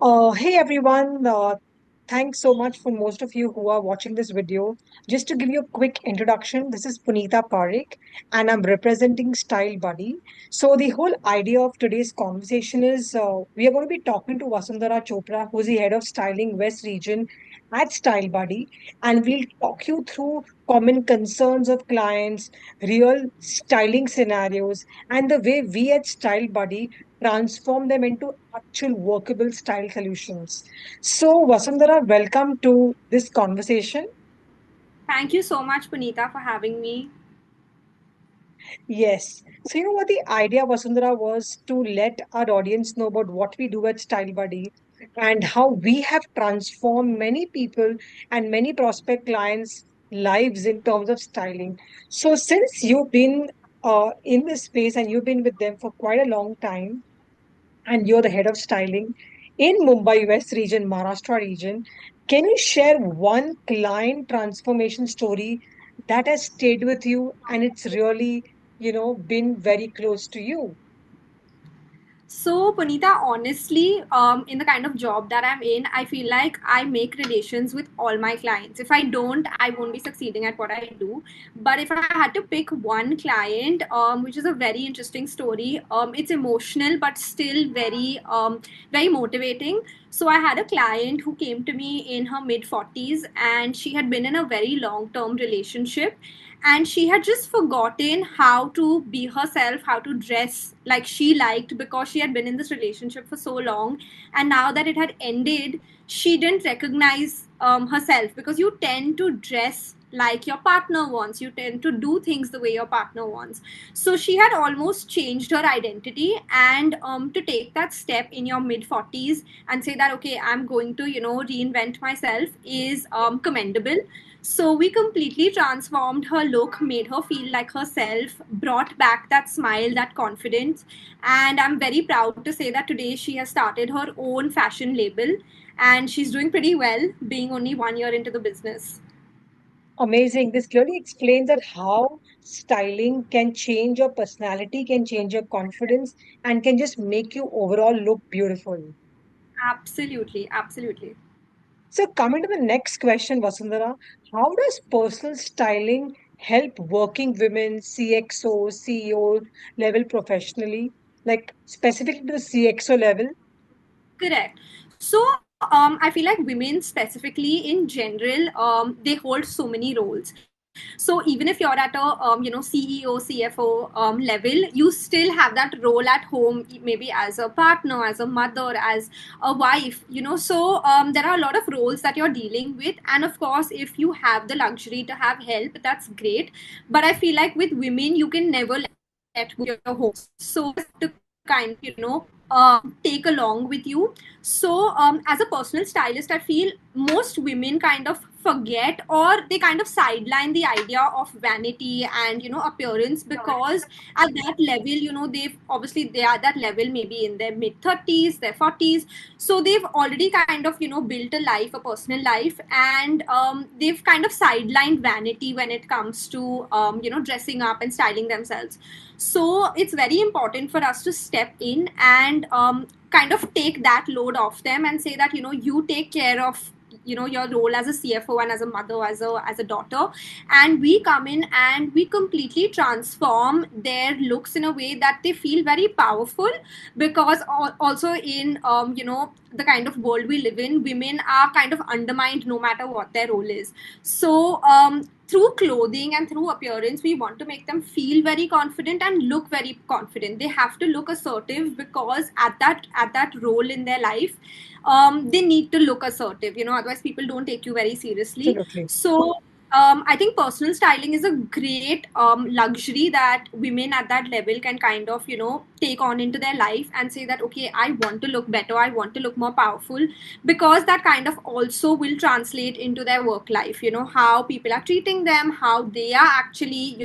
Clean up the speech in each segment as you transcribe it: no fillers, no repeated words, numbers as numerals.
Hey everyone, thanks so much for most of you who are watching this video. Just to give you a quick introduction, this is Punita Parekh and I'm representing Style Buddy. So, the whole idea of today's conversation is we are going to be talking to Vasundhara Chopra, who's the head of styling West region at Style Buddy, and we'll talk you through common concerns of clients, real styling scenarios, and the way we at Style Buddy transform them into actual workable style solutions. So, Vasundhara, welcome to this conversation. Thank you so much, Punita, for having me. Yes. So, you know what the idea, Vasundhara, was to let our audience know about what we do at Style Buddy and how we have transformed many people and many prospect clients' lives in terms of styling. So, since you've been in this space and you've been with them for quite a long time, and you're the head of styling in Mumbai West region, Maharashtra region. Can you share one client transformation story that has stayed with you and it's really, been very close to you? So, Punita, honestly, in the kind of job that I'm in, I feel like I make relations with all my clients. If I don't, I won't be succeeding at what I do. But if I had to pick one client, which is a very interesting story, it's emotional but still very motivating. So, I had a client who came to me in her mid 40s and she had been in a very long term relationship and she had just forgotten how to be herself, how to dress like she liked because she had been in this relationship for so long. And now that it had ended, she didn't recognize herself, because you tend to dress like your partner wants, you tend to do things the way your partner wants. So she had almost changed her identity, and to take that step in your mid 40s and say that, okay, I'm going to reinvent myself is commendable. So we completely transformed her look, made her feel like herself, brought back that smile, that confidence. And I'm very proud to say that today she has started her own fashion label and she's doing pretty well, being only 1 year into the business. Amazing. This clearly explains that how styling can change your personality, can change your confidence, and can just make you overall look beautiful. Absolutely, absolutely. So, coming to the next question, Vasundhara, how does personal styling help working women, CXO, CEO level professionally, like specifically to the CXO level? Correct. So, I feel like women specifically in general, they hold so many roles. So even if you're at a CEO, CFO level, you still have that role at home, maybe as a partner, as a mother, as a wife. So there are a lot of roles that you're dealing with, and of course, if you have the luxury to have help, that's great. But I feel like with women, you can never let go of your home. So you have to kind of take along with you. So as a personal stylist, I feel most women kind of forget, or they kind of sideline the idea of vanity and appearance, because at that level, they are at that level maybe in their mid 30s, their 40s. So they've already kind of built a life, a personal life, and they've kind of sidelined vanity when it comes to dressing up and styling themselves. So it's very important for us to step in and kind of take that load off them and say that you take care of your role as a CFO and as a mother, as a daughter, and we come in and we completely transform their looks in a way that they feel very powerful. Because also in the kind of world we live in, women are kind of undermined no matter what their role is. So through clothing and through appearance, we want to make them feel very confident and look very confident. They have to look assertive, because at that role in their life, they need to look assertive. Otherwise people don't take you very seriously. Absolutely. So I think personal styling is a great luxury that women at that level can kind of take on into their life and say that, okay, I want to look better, I want to look more powerful, because that kind of also will translate into their work life. How people are treating them, how they are actually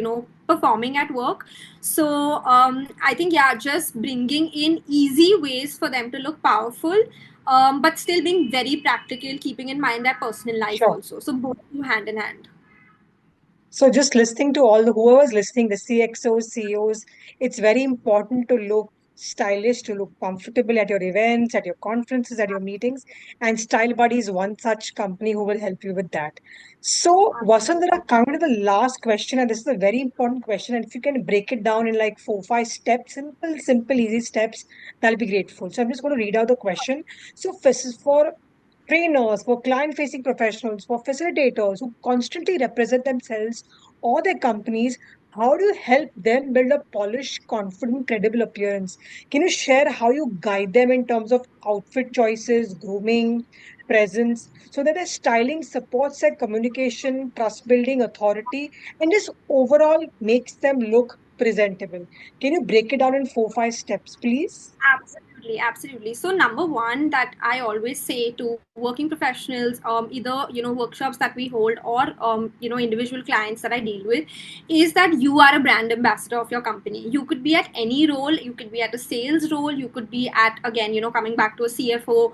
performing at work. So I think, yeah, just bringing in easy ways for them to look powerful, but still being very practical, keeping in mind their personal life Sure. also. So both go hand in hand. So just listening to all the whoever's listening, the CXOs, CEOs, it's very important to look stylists to look comfortable at your events, at your conferences, at your meetings. And Style Buddy is one such company who will help you with that. So, Vasundhara, coming to the last question, and this is a very important question. And if you can break it down in like 4, 5 steps, simple, easy steps, that'll be grateful. So, I'm just going to read out the question. So, this is for trainers, for client facing professionals, for facilitators who constantly represent themselves or their companies. How do you help them build a polished, confident, credible appearance? Can you share how you guide them in terms of outfit choices, grooming, presence, so that their styling supports their communication, trust building, authority, and just overall makes them look presentable? Can you break it down in 4, 5 steps, please? Absolutely, absolutely. So number one that I always say to working professionals, either workshops that we hold or individual clients that I deal with, is that you are a brand ambassador of your company. You could be at any role. You could be at a sales role. You could be at, again, coming back to a CFO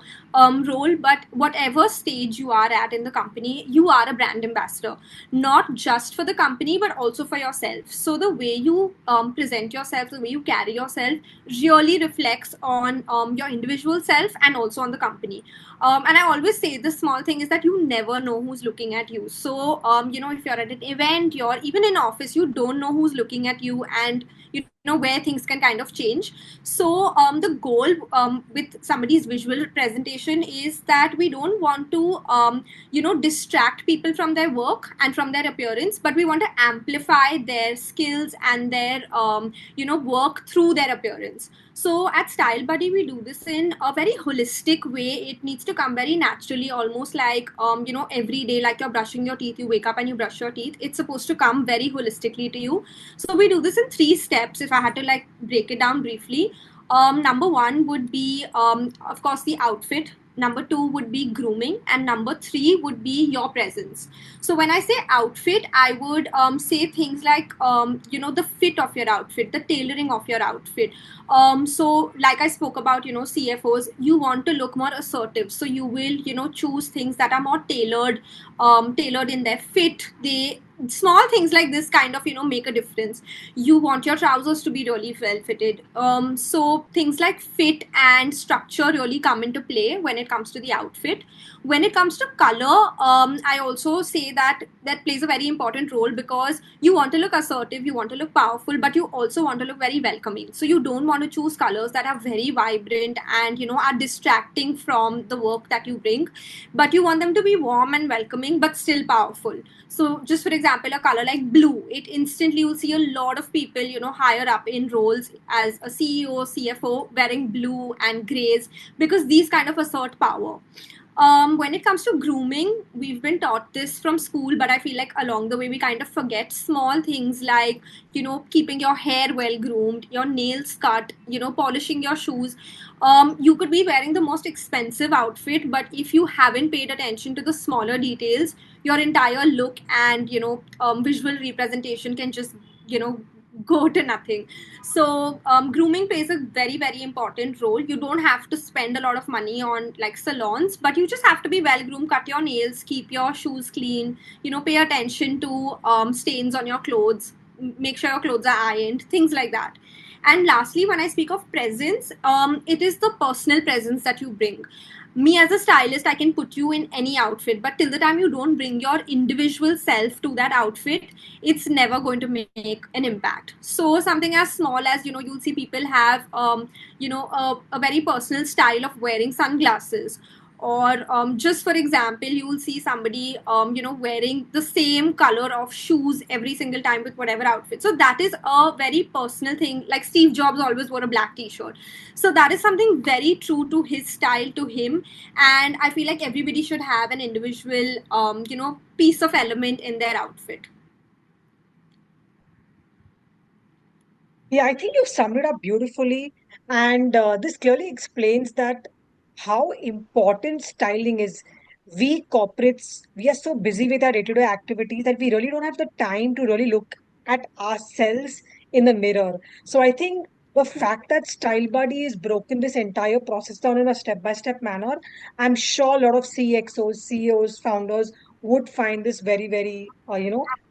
role. But whatever stage you are at in the company, you are a brand ambassador, not just for the company but also for yourself. So the way you present yourself, the way you carry yourself really reflects on your individual self and also on the company. And I always say the small thing is that you never know who's looking at you. So if you're at an event, you're even in office, you don't know who's looking at you, and where things can kind of change. So the goal with somebody's visual presentation is that we don't want to distract people from their work and from their appearance, but we want to amplify their skills and their work through their appearance. So at Style Buddy, we do this in a very holistic way. It needs to come very naturally, almost like every day, like you're brushing your teeth, you wake up and you brush your teeth. It's supposed to come very holistically to you. So we do this in 3 steps. If I had to like break it down briefly, number one would be, of course, the outfit. Number two would be grooming, and number three would be your presence. So when I say outfit, I would say things like the fit of your outfit, the tailoring of your outfit. So like I spoke about, CFOs, you want to look more assertive, so you will choose things that are more tailored in their fit. They Small things like this kind of make a difference. You want your trousers to be really well fitted. So things like fit and structure really come into play when it comes to the outfit. When it comes to color, I also say that that plays a very important role, because you want to look assertive, you want to look powerful, but you also want to look very welcoming. So you don't want to choose colors that are very vibrant and are distracting from the work that you bring, but you want them to be warm and welcoming but still powerful. So just for example, a color like blue, it instantly, you'll see a lot of people higher up in roles as a CEO, CFO, wearing blue and grays, because these kind of assert power. When it comes to grooming, we've been taught this from school, but I feel like along the way we kind of forget small things like, keeping your hair well groomed, your nails cut, polishing your shoes. You could be wearing the most expensive outfit, but if you haven't paid attention to the smaller details, your entire look and, visual representation can just, you know, go to nothing. So grooming plays a very, very important role. You don't have to spend a lot of money on like salons, but you just have to be well groomed, cut your nails, keep your shoes clean, pay attention to stains on your clothes, make sure your clothes are ironed, things like that. And lastly, when I speak of presence, it is the personal presence that you bring. Me as a stylist, I can put you in any outfit, but till the time you don't bring your individual self to that outfit, it's never going to make an impact. So something as small as, you'll see people have a very personal style of wearing sunglasses, or just for example, you will see somebody wearing the same color of shoes every single time with whatever outfit. So that is a very personal thing. Like Steve Jobs always wore a black t-shirt, so that is something very true to his style, to him. And I feel like everybody should have an individual piece of element in their outfit. Yeah, I think you summed it up beautifully. And this clearly explains that how important styling is. We corporates, we are so busy with our day-to-day activities that we really don't have the time to really look at ourselves in the mirror. So I think the fact that Style Buddy is broken this entire process down in a step-by-step manner, I'm sure a lot of CXOs, CEOs, founders would find this very, very,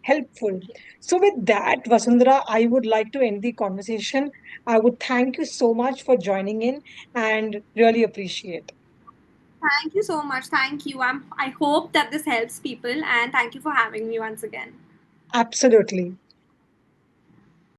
helpful. So, with that, Vasundhara, I would like to end the conversation. I would thank you so much for joining in and really appreciate. Thank you so much. Thank you. I hope that this helps people, and thank you for having me once again. Absolutely.